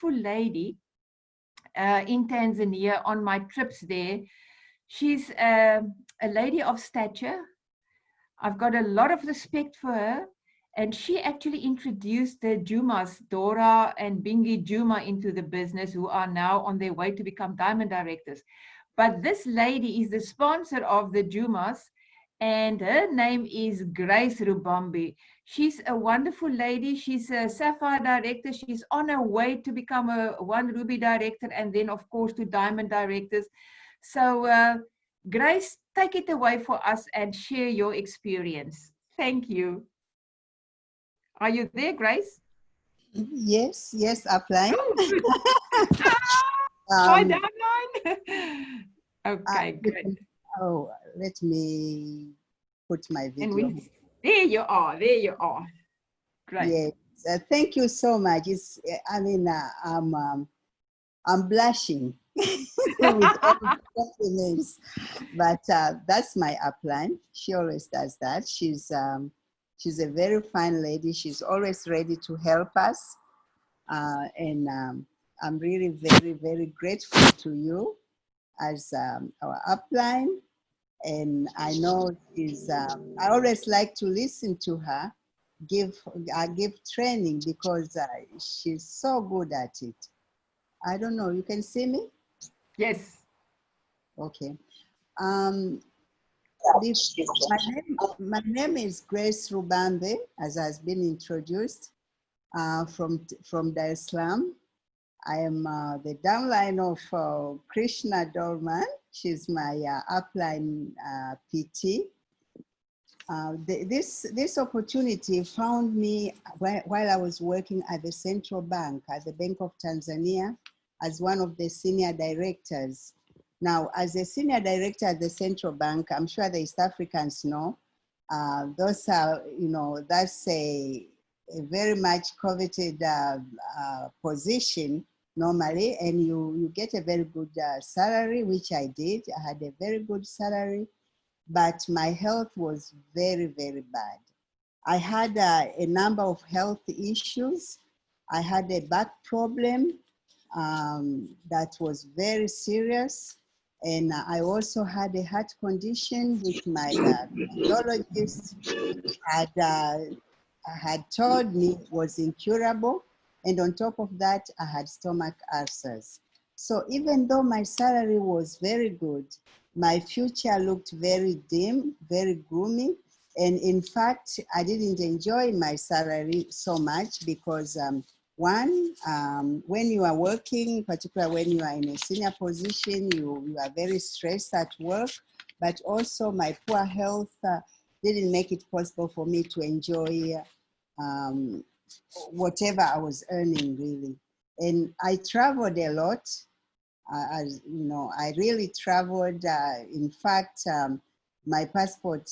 lady in Tanzania on my trips there. She's a lady of stature. I've got a lot of respect for her. And she actually introduced the Jumas, Dora and Bingi Juma, into the business, who are now on their way to become diamond directors. But this lady is the sponsor of the Jumas, and her name is Grace Rubambey. She's a wonderful lady. She's a Sapphire director. She's on her way to become a 1 Ruby director, and then, of course, to diamond directors. So, Grace, take it away for us and share your experience. Thank you. Are you there, Grace? Yes, yes, applying. Oh, my downline. Okay, good. Oh, let me put my video. There you are. There you are. Great. Yes, thank you so much. It's, I mean, I'm blushing with all the compliments, but that's my upline. She always does that. She's a very fine lady. She's always ready to help us, and I'm really very, very grateful to you as our upline. And I know she's. I always like to listen to her give training because she's so good at it. I don't know, you can see me? Yes. Okay. My name is Grace Rubambey, as has been introduced, from Dar es Salaam. I am the downline of Krishna Dolman. She's my upline PT. This opportunity found me while I was working at the Central Bank, at the Bank of Tanzania, as one of the senior directors. Now, as a senior director at the Central Bank, I'm sure the East Africans know, those are, you know, that's a very much coveted position normally, and you get a very good salary, which I did. I had a very good salary. But my health was very, very bad. I had a number of health issues. I had a back problem that was very serious. And I also had a heart condition which my cardiologist had told me was incurable. And on top of that, I had stomach ulcers. So even though my salary was very good, my future looked very dim, very gloomy. And in fact, I didn't enjoy my salary so much because one, when you are working, particularly when you are in a senior position, you are very stressed at work, but also my poor health didn't make it possible for me to enjoy whatever I was earning really. And I traveled a lot. As you know, I really traveled. In fact, my passport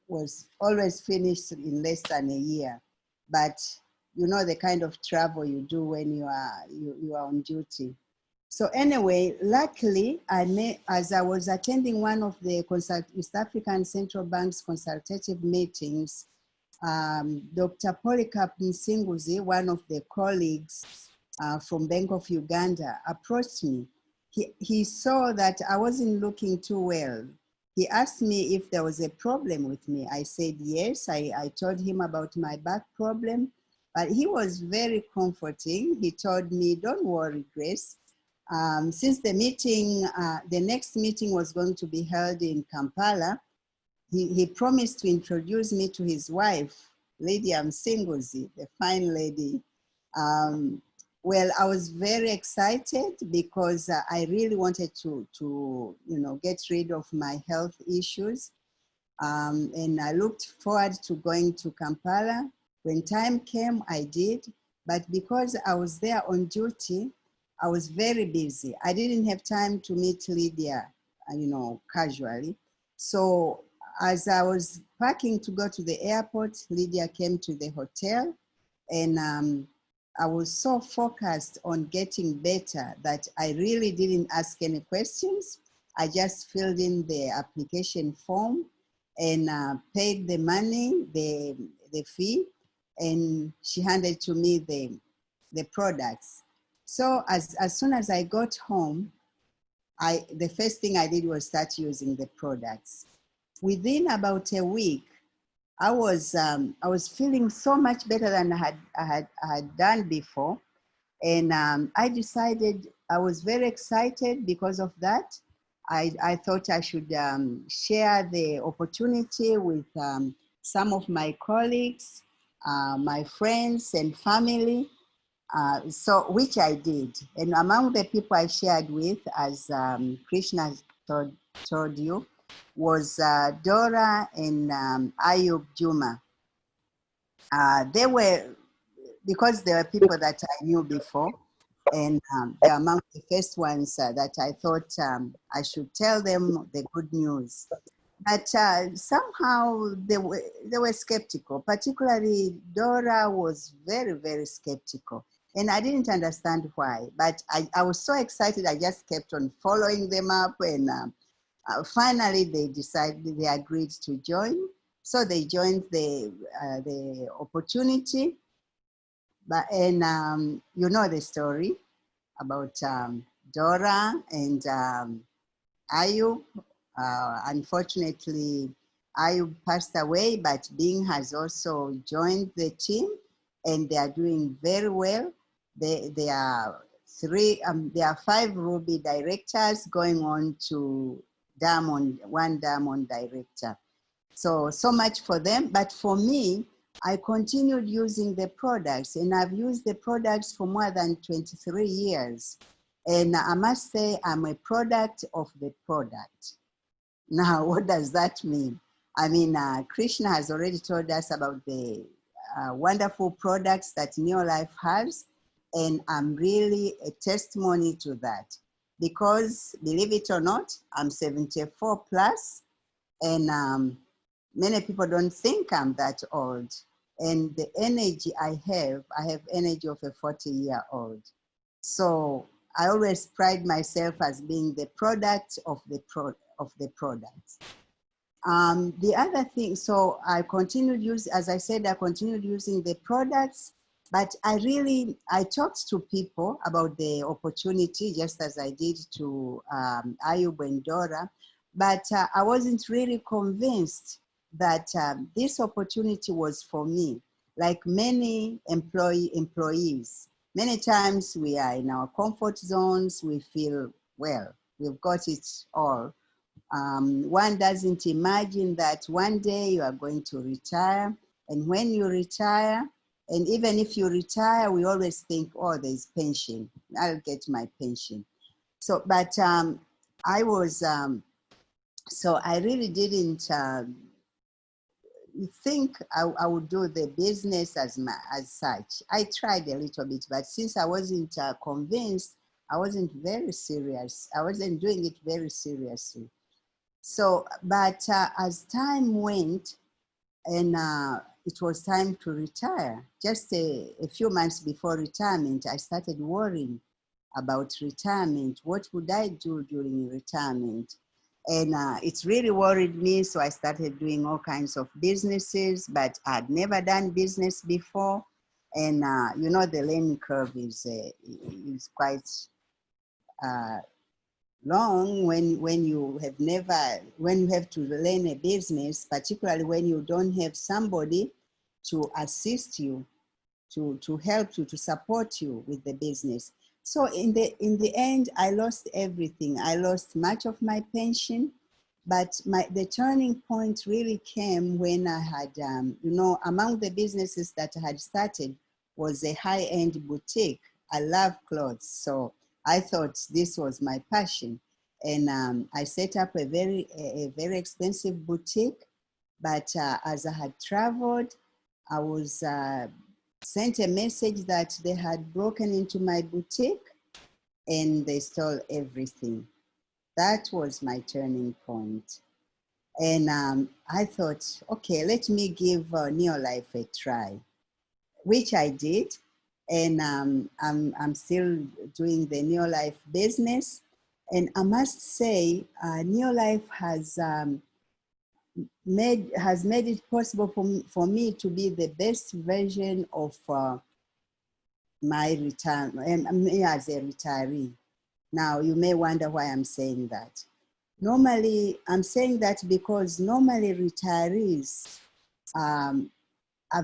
was always finished in less than a year. But you know the kind of travel you do when you are on duty. So anyway, luckily, as I was attending one of the East African Central Bank's consultative meetings, Dr. Polycarp Musinguzi, one of the colleagues from Bank of Uganda, approached me. He saw that I wasn't looking too well. He asked me if there was a problem with me. I said yes. I told him about my back problem, but he was very comforting. He told me, don't worry, Grace. Since the meeting, the next meeting was going to be held in Kampala, he promised to introduce me to his wife, Lydia Musinguzi, the fine lady. Well, I was very excited because I really wanted to you know, get rid of my health issues. And I looked forward to going to Kampala. When time came, I did. But because I was there on duty, I was very busy. I didn't have time to meet Lydia, you know, casually. So as I was packing to go to the airport, Lydia came to the hotel, and I was so focused on getting better that I really didn't ask any questions. I just filled in the application form and paid the money, the fee, and she handed to me the products. So as soon as I got home, the first thing I did was start using the products. Within about a week, I was feeling so much better than I had done before. And I decided, I was very excited because of that. I thought I should share the opportunity with some of my colleagues, my friends and family, so which I did. And among the people I shared with, as Krishna told you, was Dora and Ayub Juma. They were, because they were people that I knew before, and they're among the first ones that I thought I should tell them the good news. But somehow they were skeptical. Particularly Dora was very, very skeptical. And I didn't understand why. But I was so excited, I just kept on following them up. And finally, they agreed to join. So they joined the opportunity. And you know the story about Dora and Ayub. Unfortunately, Ayub passed away, but Bing has also joined the team, and they are doing very well. They are there are 5 Ruby directors going on to one Diamond director. So much for them. But for me, I continued using the products, and I've used the products for more than 23 years. And I must say, I'm a product of the product. Now, what does that mean? I mean, Krishna has already told us about the wonderful products that Neolife has, and I'm really a testimony to that. Because, believe it or not, I'm 74 plus, and many people don't think I'm that old. And the energy I have energy of a 40-year-old. So I always pride myself as being the product of the products. The other thing, so I continued as I said, I continued using the products, but I talked to people about the opportunity, just as I did to Ayub and Dora, but I wasn't really convinced that this opportunity was for me. Like many employees, many times we are in our comfort zones, we feel, well, we've got it all. One doesn't imagine that one day you are going to retire, and when you retire, and even if you retire, we always think, oh, there's pension, I'll get my pension. So, but I was, so I really didn't think I would do the business as such. I tried a little bit, but since I wasn't convinced, I wasn't very serious. I wasn't doing it very seriously. So, but as time went, and it was time to retire, just a few months before retirement, I started worrying about retirement. What would I do during retirement? And it really worried me, so I started doing all kinds of businesses, but I'd never done business before. And you know, the learning curve is quite long when you have to learn a business, particularly when you don't have somebody to assist you, to help you, to support you with the business. So in the end, I lost everything. I lost much of my pension, but the turning point really came when I had, you know, among the businesses that I had started was a high-end boutique. I love clothes, so I thought this was my passion. And I set up a very expensive boutique, but as I had traveled, I was sent a message that they had broken into my boutique and they stole everything. That was my turning point. And I thought, okay, let me give Neolife a try, which I did. And I'm still doing the Neolife business. And I must say, Neolife has made it possible for me to be the best version of my retirement, me as a retiree. Now, you may wonder why I'm saying that. Normally, I'm saying that because normally retirees are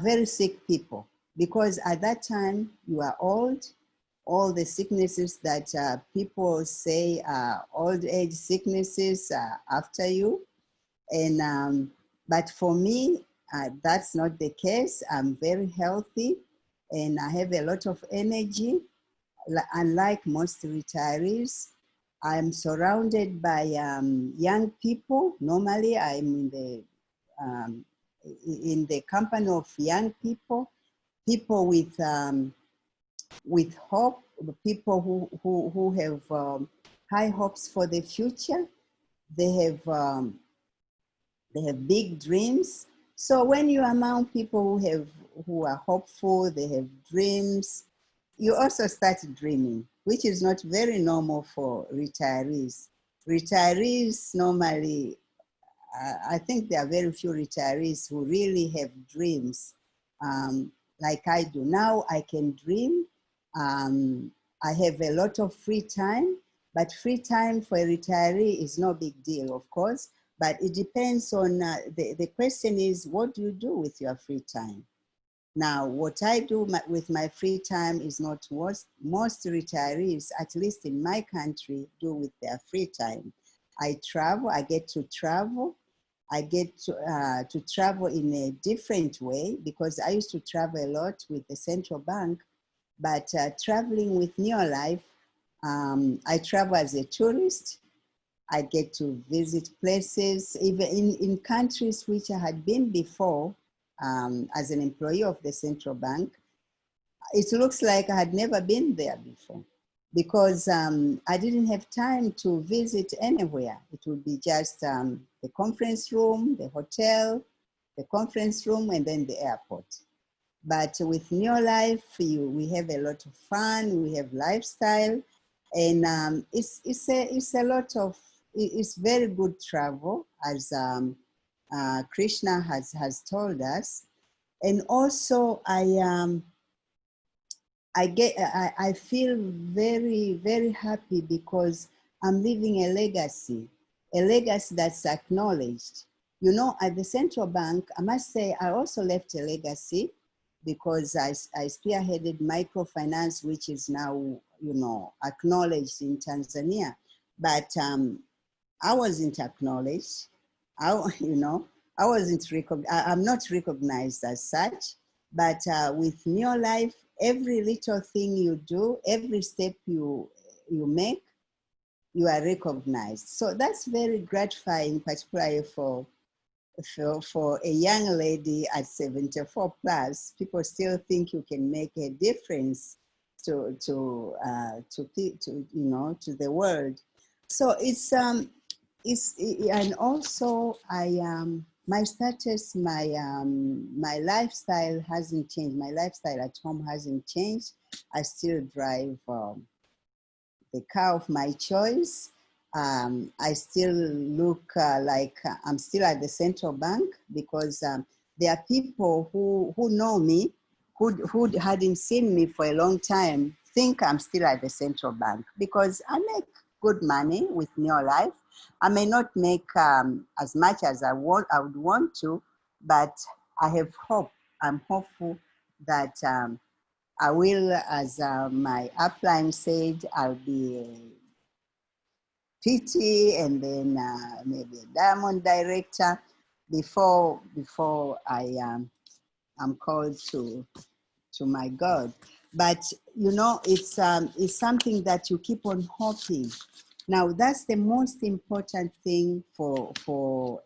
very sick people, because at that time you are old. All the sicknesses that people say are old age sicknesses are after you. And but for me, that's not the case. I'm very healthy and I have a lot of energy. Unlike most retirees, I'm surrounded by young people. Normally, I'm in the company of young people, people with hope, people who have high hopes for the future. They have big dreams. So when you're among people who are hopeful, they have dreams, you also start dreaming, which is not very normal for retirees. Retirees normally, I think there are very few retirees who really have dreams like I do. Now I can dream. I have a lot of free time, but free time for a retiree is no big deal, of course, but it depends on, the question is, what do you do with your free time? Now, what I do with my free time is not what most retirees, at least in my country, do with their free time. I travel, I get to travel. I get to travel in a different way, because I used to travel a lot with the central bank, but traveling with Neolife, I travel as a tourist. I get to visit places, even in countries which I had been before as an employee of the central bank. It looks like I had never been there before, because I didn't have time to visit anywhere. It would be just the conference room, the hotel, the conference room, and then the airport. But with Neolife, we have a lot of fun, we have lifestyle, and it's a lot of, it's very good travel, as Krishna has told us. And also I feel very, very happy because I'm leaving a legacy that's acknowledged. You know, at the central bank, I must say, I also left a legacy, because I spearheaded microfinance, which is now, you know, acknowledged in Tanzania. But I wasn't acknowledged. You know, I wasn't I'm not recognized as such. But with Neolife, every little thing you do, every step you make, you are recognized. So that's very gratifying, particularly for a young lady at 74 plus. People still think you can make a difference to you know, to the world. So it's and also my status, my lifestyle hasn't changed. My lifestyle at home hasn't changed. I still drive the car of my choice. I still look like I'm still at the central bank, because there are people who know me, who hadn't seen me for a long time, think I'm still at the central bank, because I make good money with Neolife. I may not make as much as I would want to, but I have hope. I'm hopeful that I will, as my upline said, I'll be a PT and then maybe a diamond director before I'm called to my God. But you know, it's something that you keep on hoping. Now that's the most important thing for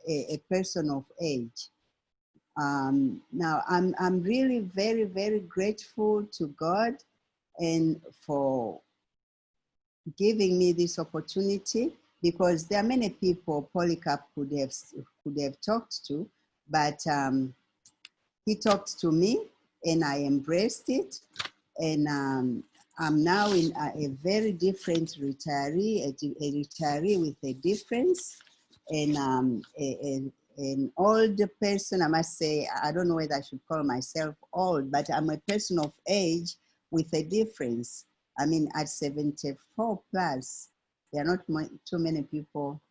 a person of age. Now I'm really very, very grateful to God and for giving me this opportunity, because there are many people Polycarp could have talked to, but he talked to me and I embraced it. And I'm now in a very different retiree, a retiree with a difference, and an old person. I must say, I don't know whether I should call myself old, but I'm a person of age with a difference. I mean, at 74 plus, there are not too many people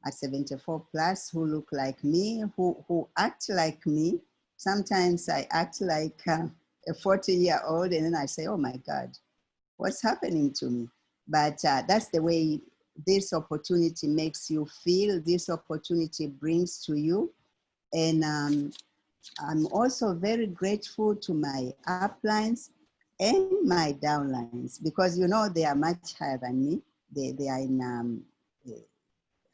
at 74 plus who look like me, who act like me. Sometimes I act like a 40-year-old, and then I say, oh my God, what's happening to me? But that's the way this opportunity makes you feel, this opportunity brings to you. And I'm also very grateful to my uplines and my downlines, because you know they are much higher than me. They are in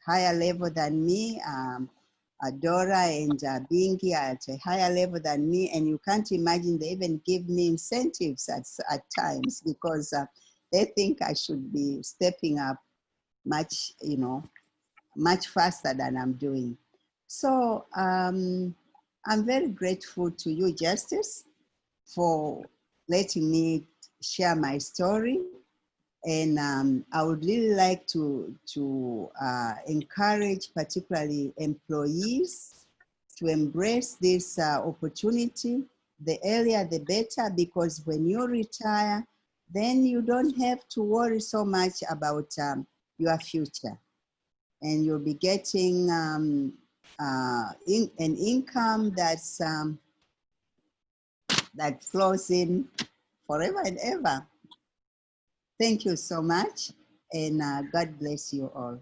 higher level than me. Dora and Bingi are at a higher level than me, and you can't imagine they even give me incentives at times, because they think I should be stepping up much, you know, much faster than I'm doing. So I'm very grateful to you, Justice, for letting me share my story. And I would really like to encourage particularly employees to embrace this opportunity. The earlier, the better, because when you retire, then you don't have to worry so much about your future. And you'll be getting an income that's, that flows in forever and ever. Thank you so much, and God bless you all.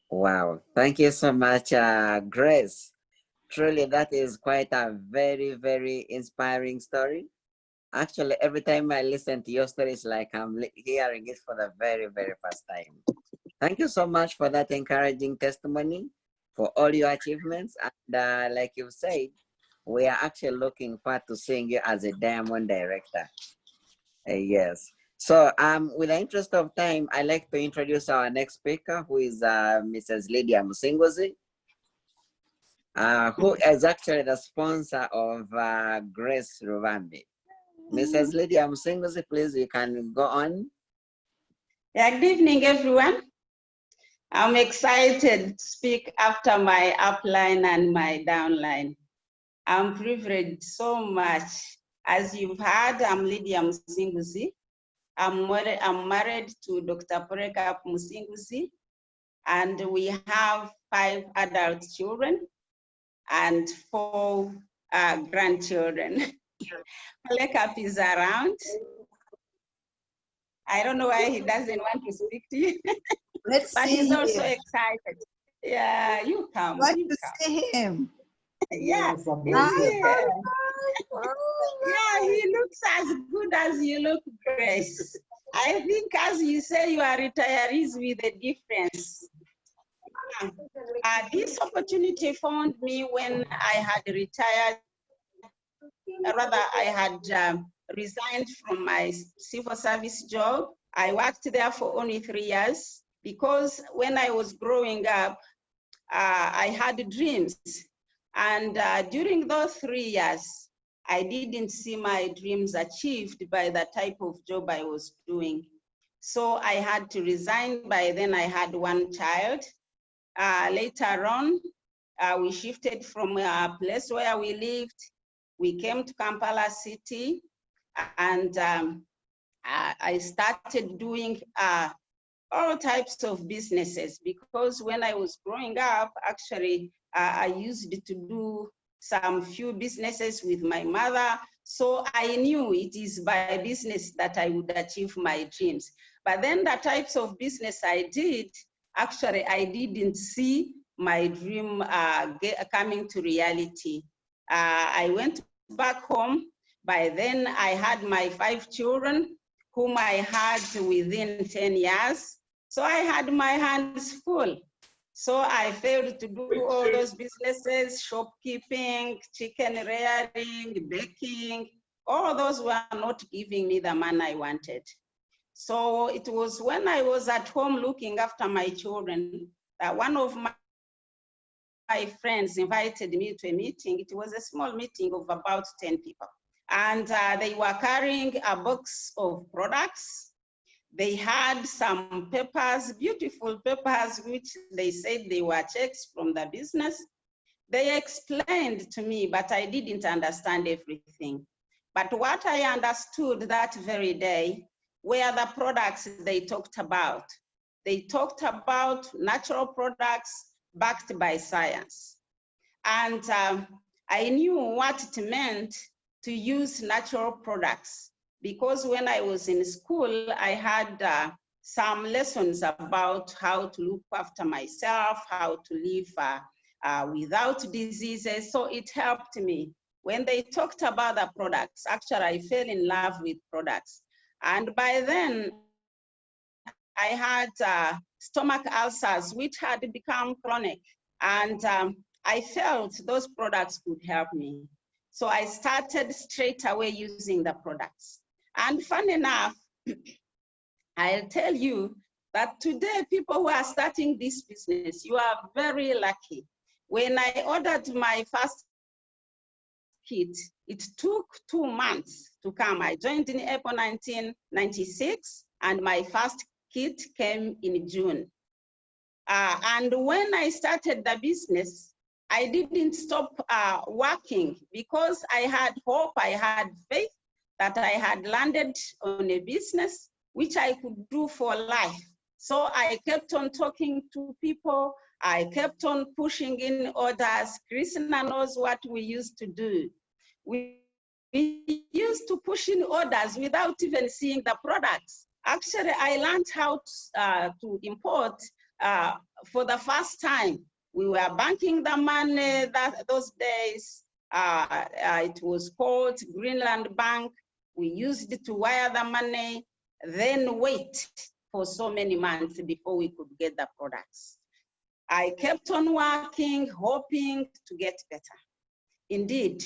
Wow, thank you so much, Grace. Truly, that is quite a very, very inspiring story. Actually, every time I listen to your story, it's like I'm hearing it for the very, very first time. Thank you so much for that encouraging testimony, for all your achievements. And like you said, we are actually looking forward to seeing you as a Diamond Director. Yes. So with the interest of time, I'd like to introduce our next speaker, who is Mrs. Lydia Musinguzi, who is actually the sponsor of Grace Rubambey. Mrs. Lydia Musinguzi, please, you can go on. Yeah, good evening, everyone. I'm excited to speak after my upline and my downline. I'm privileged so much. As you've heard, I'm Lydia Musinguzi. I'm married to Dr. Poreka Musinguzi, and we have 5 adult children and 4 grandchildren. Poreka is around. I don't know why he doesn't want to speak to you. Let's but see he's also him. excited. Yeah, you come. Want you to come. see him? Yeah, Yes, yeah. Yeah, he looks as good as you look, Grace. I think, as you say, you are retirees with a difference. This opportunity found me when I had retired. Rather, I had resigned from my civil service job. I worked there for only 3 years because when I was growing up, I had dreams. And during those 3 years, I didn't see my dreams achieved by the type of job I was doing. So I had to resign. By then I had 1 child. Later on, we shifted from a place where we lived. We came to Kampala City, and I started doing all types of businesses, because when I was growing up, actually, I used to do some few businesses with my mother. So I knew it is by business that I would achieve my dreams. But then the types of business I did, actually, I didn't see my dream coming to reality. I went back home. By then, I had my 5 children, whom I had within 10 years. So I had my hands full. So I failed to do all those businesses, shopkeeping, chicken rearing, baking. All those were not giving me the money I wanted. So it was when I was at home looking after my children that one of my friends invited me to a meeting. It was a small meeting of about 10 people. And they were carrying a box of products. They had some papers, beautiful papers, which they said they were checks from the business. They explained to me, but I didn't understand everything. But what I understood that very day were the products they talked about. They talked about natural products backed by science. And I knew what it meant to use natural products, because when I was in school, I had some lessons about how to look after myself, how to live without diseases. So it helped me. When they talked about the products, actually I fell in love with products. And by then, I had stomach ulcers, which had become chronic. And I felt those products could help me. So I started straight away using the products. And fun enough, I'll tell you that today, people who are starting this business, you are very lucky. When I ordered my first kit, it took 2 months to come. I joined in April 1996, and my first kit came in June. And when I started the business, I didn't stop working because I had hope, I had faith that I had landed on a business which I could do for life. So I kept on talking to people. I kept on pushing in orders. Christina knows what we used to do. We used to push in orders without even seeing the products. Actually, I learned how to import for the first time. We were banking the money those days. It was called Greenland Bank. We used it to wire the money, then wait for so many months before we could get the products. I kept on working, hoping to get better. Indeed,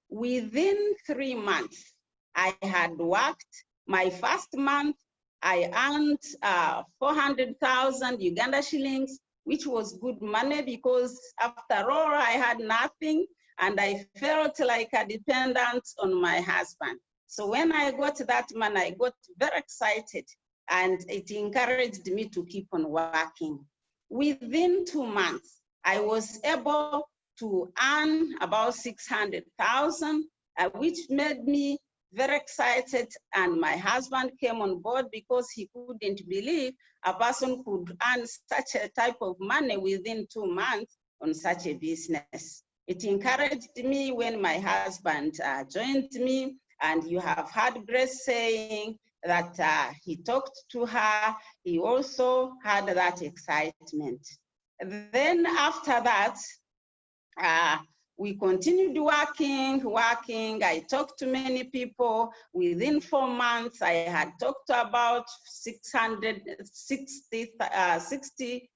within 3 months, I had worked. My first month, I earned 400,000 Uganda shillings, which was good money because after all, I had nothing and I felt like a dependent on my husband. So when I got that money, I got very excited and it encouraged me to keep on working. Within 2 months, I was able to earn about 600,000, which made me very excited, and my husband came on board because he couldn't believe a person could earn such a type of money within 2 months on such a business. It encouraged me when my husband joined me, and you have heard Grace saying that he talked to her. He also had that excitement. Then after that, we continued working. I talked to many people. Within 4 months, I had talked to about 660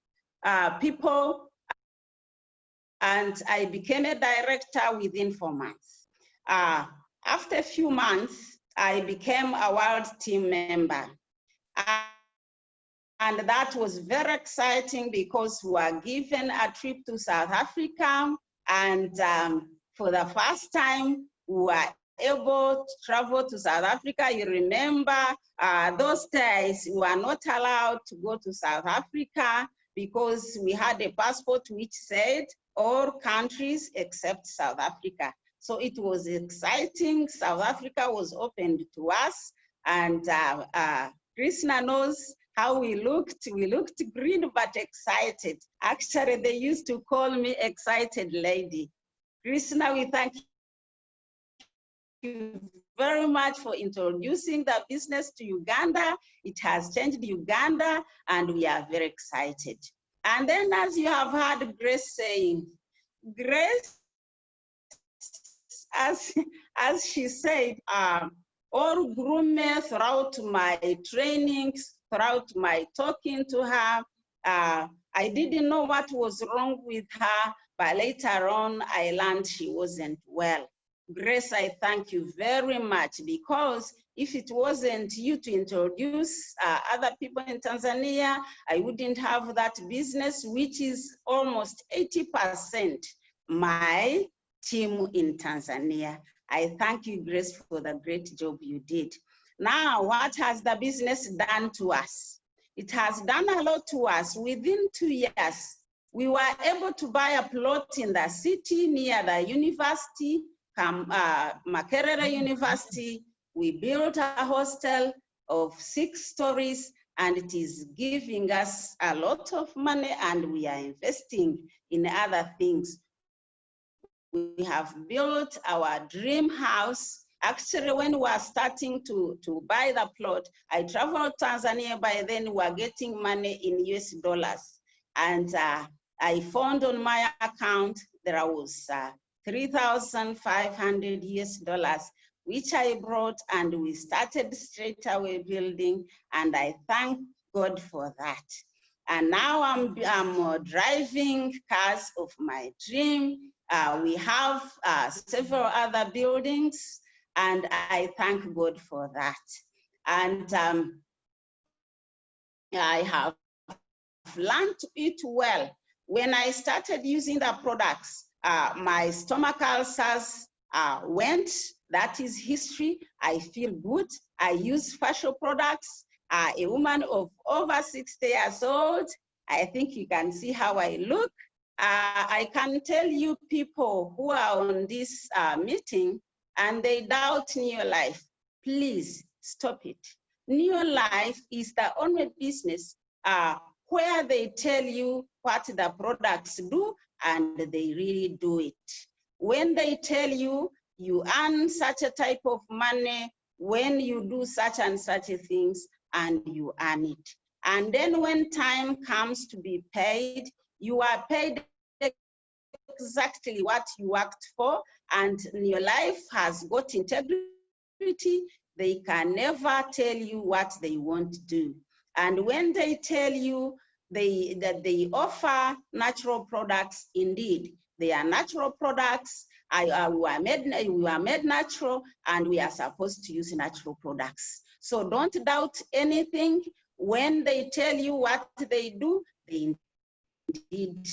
people, and I became a director within 4 months. After a few months, I became a world team member. And that was very exciting because we were given a trip to South Africa. And for the first time, we were able to travel to South Africa. You remember those days, we were not allowed to go to South Africa because we had a passport which said all countries except South Africa. So it was exciting. South Africa was opened to us, and Krishna knows how we looked. We looked green but excited. Actually, they used to call me excited lady. Krishna, we thank you very much for introducing the business to Uganda. It has changed Uganda, and we are very excited. And then, as you have heard Grace saying, Grace, as she said, all grew me throughout my trainings, throughout my talking to her. I didn't know what was wrong with her, but later on, I learned she wasn't well. Grace, I thank you very much, because if it wasn't you to introduce other people in Tanzania, I wouldn't have that business, which is almost 80% my team in Tanzania. I thank you, Grace, for the great job you did. Now, what has the business done to us? It has done a lot to us. Within 2 years, we were able to buy a plot in the city near the university, Makerere University, we built a hostel of 6 stories, and it is giving us a lot of money, and we are investing in other things. We have built our dream house. Actually, when we were starting to buy the plot, I traveled to Tanzania. By then, we were getting money in US dollars. And I found on my account, there was 3,500 US dollars, which I brought, and we started straight away building, and I thank God for that. And now I'm driving cars of my dream. We have several other buildings, and I thank God for that. And I have learned to eat well. When I started using the products, my stomach ulcers went. That is history. I feel good. I use facial products. A woman of over 60 years old, I think you can see how I look. I can tell you, people who are on this meeting and they doubt Neolife, please stop it. Neolife is the only business where they tell you what the products do, and they really do it. When they tell you, you earn such a type of money when you do such and such things, and you earn it. And then when time comes to be paid, you are paid exactly what you worked for, and your life has got integrity. They can never tell you what they won't do. And when they tell you that they offer natural products, indeed, they are natural products. We are made natural, and we are supposed to use natural products. So don't doubt anything. When they tell you what they do, they indeed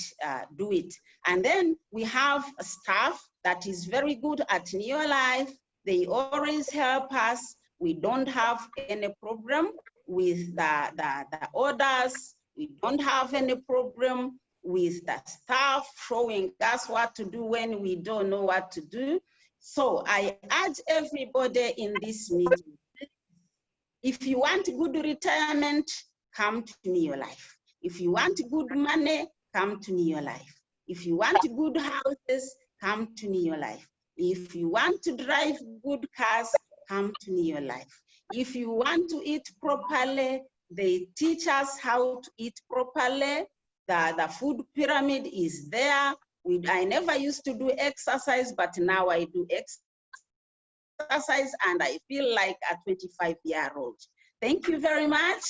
do it. And then we have a staff that is very good at Neolife. They always help us. We don't have any problem with the orders. We don't have any problem with the staff showing us what to do when we don't know what to do. So I urge everybody in this meeting, if you want good retirement, come to Neolife. If you want good money, come to Neolife. If you want good houses, come to Neolife. If you want to drive good cars, come to Neolife. If you want to eat properly, they teach us how to eat properly. The food pyramid is there. I never used to do exercise, but now I do exercise, and I feel like a 25-year-old. Thank you very much.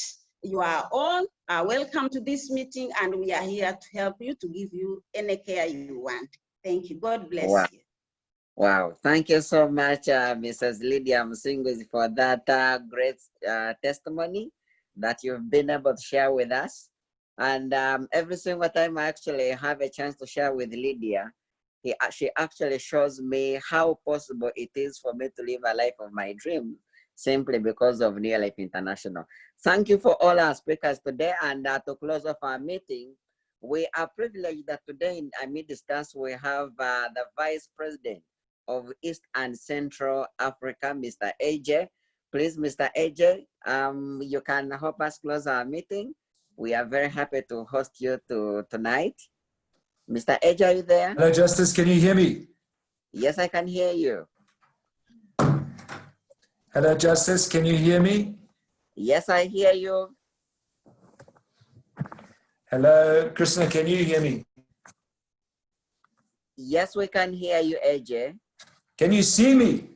You are all welcome to this meeting, and we are here to help you, to give you any care you want. Thank you. God bless you. Wow. Thank you so much, Mrs. Lydia Musinguzi, for that great testimony that you've been able to share with us. And every single time I actually have a chance to share with Lydia, she actually shows me how possible it is for me to live a life of my dream, simply because of Neolife International. Thank you for all our speakers today. And to close off our meeting, we are privileged that today in our midst we have the Vice President of East and Central Africa, Mr. AJ. Please, Mr. AJ, you can help us close our meeting. We are very happy to host you tonight. Mr. AJ, are you there? Hello, Justice. Can you hear me? Yes, I can hear you. Hello, Justice. Can you hear me? Yes, I hear you. Hello, Krishna. Can you hear me? Yes, we can hear you, AJ. Can you see me?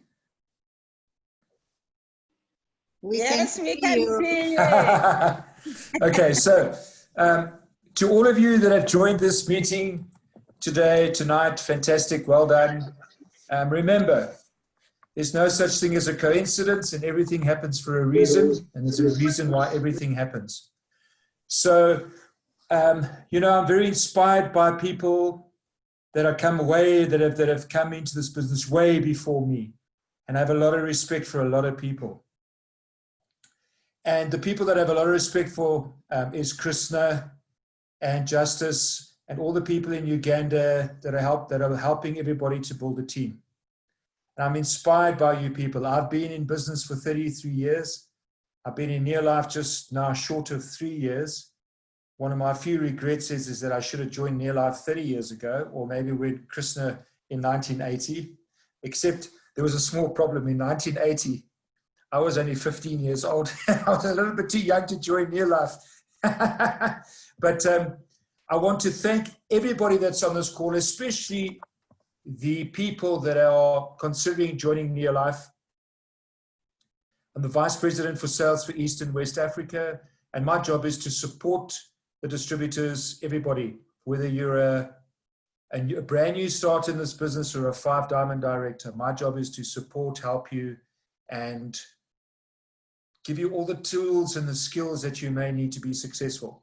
Yes, we can see you. Okay, so to all of you that have joined this meeting tonight, fantastic, well done. Remember, there's no such thing as a coincidence, and everything happens for a reason, and there's a reason why everything happens. So, you know, I'm very inspired by people that have come into this business way before me, and I have a lot of respect for a lot of people. And the people that I have a lot of respect for is Krishna and Justice and all the people in Uganda that are helping everybody to build a team. And I'm inspired by you people. I've been in business for 33 years. I've been in near life just now short of 3 years. One of my few regrets is that I should have joined near life 30 years ago, or maybe with Krishna in 1980, except there was a small problem in 1980. I was only 15 years old. I was a little bit too young to join near life. But I want to thank everybody that's on this call, especially the people that are considering joining near life. I'm the Vice President for Sales for East and West Africa, and my job is to support the distributors, everybody, whether you're a brand new start in this business or a 5-diamond director. My job is to support, help you, and give you all the tools and the skills that you may need to be successful.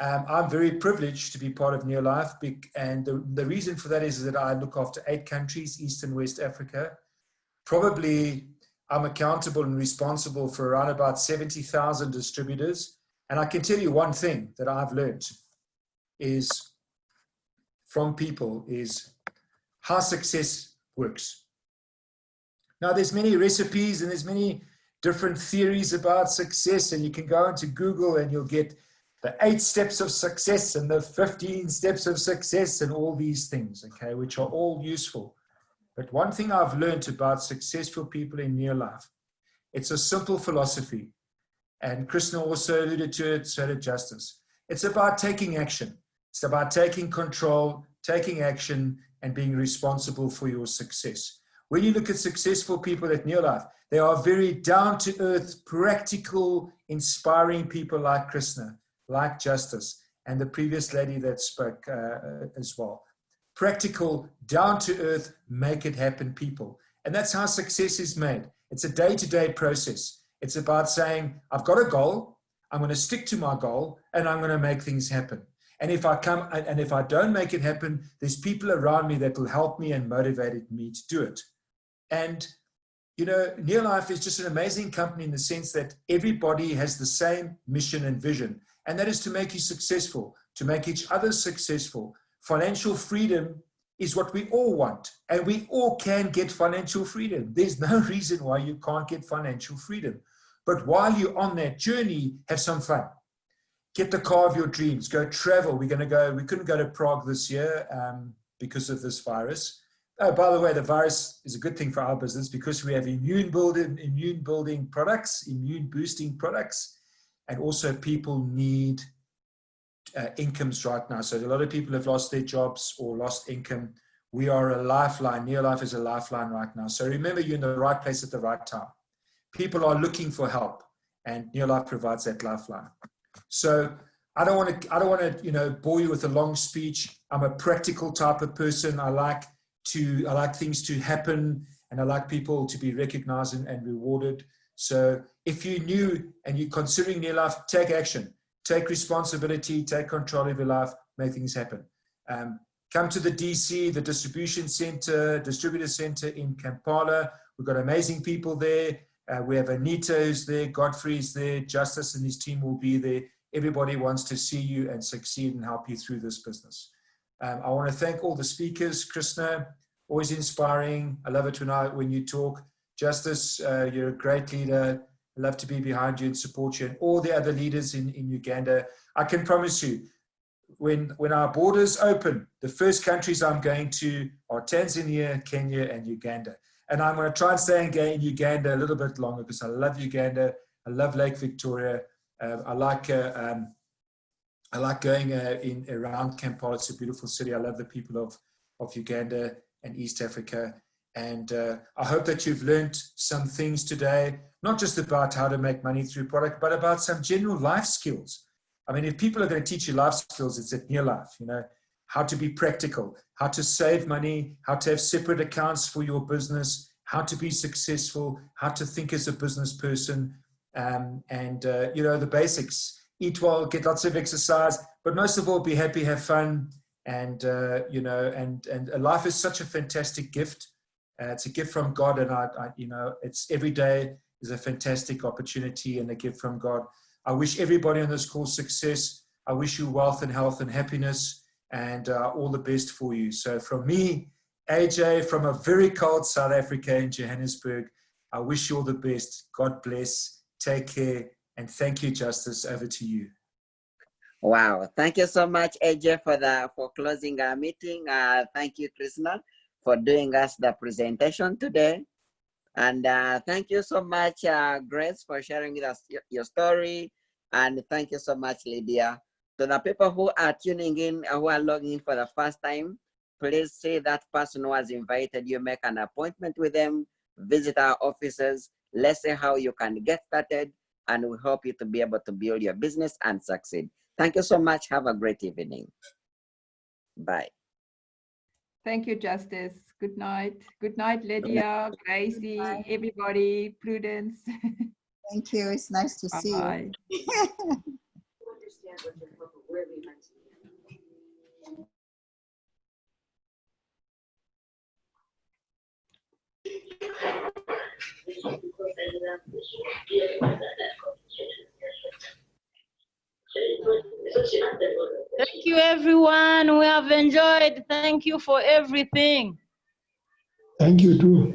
I'm very privileged to be part of Near Life, and the reason for that is that I look after 8 countries, East and West Africa. Probably I'm accountable and responsible for around about 70,000 distributors. And I can tell you one thing that I've learned is from people is how success works. Now, there's many recipes and there's many different theories about success, and you can go into Google and you'll get the 8 steps of success and the 15 steps of success and all these things, okay, which are all useful. But one thing I've learned about successful people in near life, it's a simple philosophy. And Krishna also alluded to it, so did Justice. It's about taking action. It's about taking control, taking action, and being responsible for your success. When you look at successful people at Near Life, they are very down-to-earth, practical, inspiring people like Krishna, like Justice, and the previous lady that spoke as well. Practical, down-to-earth, make-it-happen people. And that's how success is made. It's a day-to-day process. It's about saying, I've got a goal, I'm going to stick to my goal, and I'm going to make things happen. And if I don't make it happen, there's people around me that will help me and motivate me to do it. And, you know, Near Life is just an amazing company in the sense that everybody has the same mission and vision. And that is to make you successful, to make each other successful. Financial freedom is what we all want, and we all can get financial freedom. There's no reason why you can't get financial freedom. But while you're on that journey, have some fun. Get the car of your dreams. Go travel. We couldn't go to Prague this year because of this virus. Oh, by the way, the virus is a good thing for our business because we have immune building products, immune boosting products, and also people need incomes right now. So a lot of people have lost their jobs or lost income. We are a lifeline. Near Life is a lifeline right now. So remember, you're in the right place at the right time. People are looking for help, and Near Life provides that lifeline. So I don't want to, bore you with a long speech. I'm a practical type of person. I like things to happen, and I like people to be recognized and rewarded. So if you're new and you're considering Near Life, take action. Take responsibility, take control of your life, make things happen. Come to the DC, the distributor center in Kampala. We've got amazing people there. We have Anita who's there, Godfrey's there, Justice and his team will be there. Everybody wants to see you and succeed and help you through this business. I want to thank all the speakers. Krishna, always inspiring. I love it when you talk. Justice, you're a great leader. I love to be behind you and support you, and all the other leaders in Uganda. I can promise you, when our borders open, the first countries I'm going to are Tanzania, Kenya, and Uganda. And I'm going to try and stay in Uganda a little bit longer because I love Uganda. I love Lake Victoria. I like going around Kampala. It's a beautiful city. I love the people of Uganda and East Africa. And I hope that you've learned some things today, not just about how to make money through product, but about some general life skills. I mean, if people are going to teach you life skills, it's at Near Life, how to be practical, how to save money, how to have separate accounts for your business, how to be successful, how to think as a business person, the basics. Eat well, get lots of exercise, but most of all, be happy, have fun. And life is such a fantastic gift. It's a gift from God, and it's every day is a fantastic opportunity and a gift from God. I wish everybody on this call success. I wish you wealth and health and happiness, and all the best for you. So from me AJ from a very cold South Africa in Johannesburg, I wish you all the best. God bless. Take care. And thank you, Justice. Over to you. Wow. Thank you so much, AJ, for closing our meeting. Thank you, Krishna, for doing us the presentation today. And thank you so much, Grace, for sharing with us your story. And thank you so much, Lydia. To the people who are tuning in, who are logging in for the first time, please see that person who has invited you, make an appointment with them, visit our offices. Let's see how you can get started, and we hope you to be able to build your business and succeed. Thank you so much. Have a great evening. Bye. Thank you, Justice. Good night. Good night, Lydia, Gracie, everybody, Prudence. Thank you. It's nice to see you. Bye. Thank you, everyone. We have enjoyed. Thank you for everything. Thank you too.